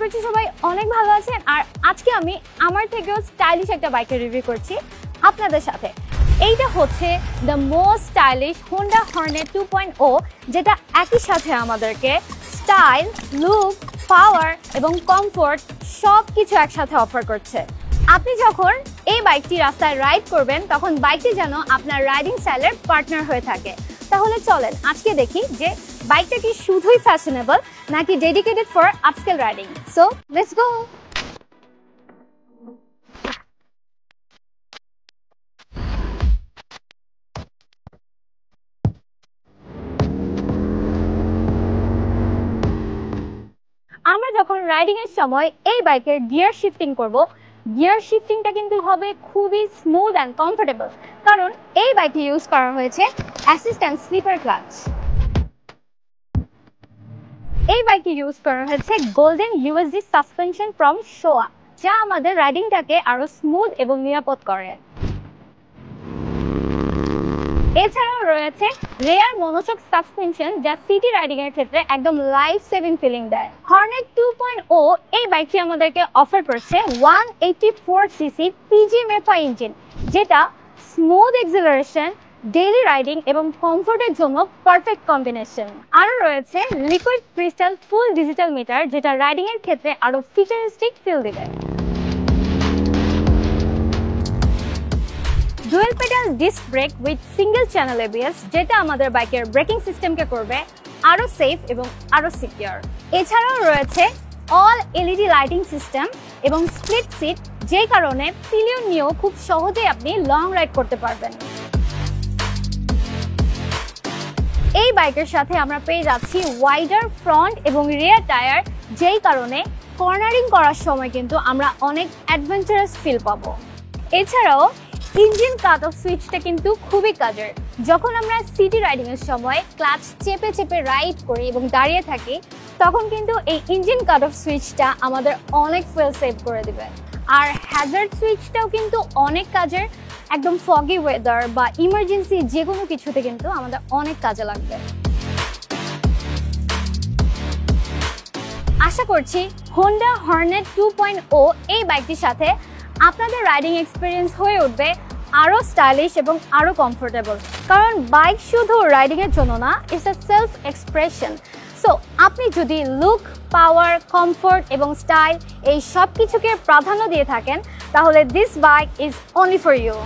করছি সবাই অনেক ভালো আছেন। আর আজকে আমি আমার থেকেও স্টাইলিশ একটা বাইকের রিভিউ করছি আপনাদের সাথে। এইটা হচ্ছে the most stylish Honda Hornet 2.0, যেটা একই সাথে আমাদেরকে স্টাইল, লুক, পাওয়ার এবং কমফোর্ট সব কিছু একসাথে অফার করছে। আপনি যখন এই বাইকটি রাস্তায় রাইড করবেন তখন বাইকটি যেন আপনার রাইডিং স্টাইলের পার্টনার হয়ে থাকে। তাহলে চলেন আজকে দেখি যে বাইকটা কি শুধুই ফ্যাশনেবল নাকি dedicated for upscale riding. So let's go. আমরা যখন রাইডিং এর সময় এই বাইকের গিয়ার শিফটিং করব, গিয়ার শিফটিংটা কিন্তু হবে খুবই স্মুথ অ্যান্ড কমফোর্টেবল, কারণ এই বাইকে ইউজ করা হয়েছে অ্যাসিস্ট্যান্ট স্লিপার ক্লাচ। এই বাইকে ইউজ করা হয়েছে গোল্ডেন ইউএসডি সাসপেনশন ফ্রম শোয়া, যা আমাদের রাইডিংটাকে আরো স্মুথ এবং নিরাপদ করে। এছাড়াও রয়েছে রেয়ার মনোশক সাসপেনশন, যা সিটি রাইডিং এর ক্ষেত্রে একদম লাইফ সেভিং ফিলিং দেয়। হর্নেট 2.0 এই বাইকটি আমাদেরকে অফার করছে 184 সিসি PGM-FI ইঞ্জিন, যেটা স্মুথ এক্সিলারেশন, ডেইলি রাইডিং এবং কমফোর্টের জন্য পারফেক্ট কম্বিনেশন। আরও রয়েছে liquid crystal full digital meter, যেটা রাইডিং এর ক্ষেত্রে আরো ফিচারিস্টিক ফিল দিবে। Dual pedal disc brake with single channel ABS, যেটা আমাদের বাইকের ব্রেকিং সিস্টেমকে করবে আরো সেফ এবং আরো সিকিউর। এছাড়াও রয়েছে অল LED লাইটিং সিস্টেম এবং স্প্লিট সিট, যেই কারণে পিলিয়ন নিয়েও খুব সহজেই আপনি লং রাইড করতে পারবেন। এই বাইকের সাথে আমরা পেয়ে যাচ্ছি ওয়াইডার ফ্রন্ট এবং রিয়ার টায়ার, যেই কারণে কর্নারিং করার সময় কিন্তু আমরা অনেক অ্যাডভেঞ্চারাস ফিল পাবো। এছাড়াও ইঞ্জিন কাট অফ সুইচটা কিন্তু খুবই কাজের। যখন আমরা সিটি রাইডিং এর সময় ক্লাচ চেপে চেপে রাইড করি এবং দাঁড়িয়ে থাকি, তখন কিন্তু এই ইঞ্জিন কাট অফ সুইচটা আমাদের অনেক ফুয়েল সেভ করে দিবে। আর হ্যাজার্ড সুইচটাও কিন্তু অনেক কাজের, একদম ফগি ওয়েদার বা ইমার্জেন্সি যে কোনো কিছুতে কিন্তু আমাদের অনেক কাজে লাগবে। আশা করছি হোন্ডা হর্নেট 2.0 এই বাইকটির সাথে আপনাদের রাইডিং এক্সপিরিয়েন্স হয়ে উঠবে আরো স্টাইলিশ এবং আরো কমফোর্টেবল, কারণ বাইক শুধু রাইডিং এর জন্য না, it's a self expression. So আপনি যদি লুক, পাওয়ার, কমফোর্ট এবং স্টাইল এই সব কিছুকে প্রাধান্য দিয়ে থাকেন, তাহলে this bike is only for you.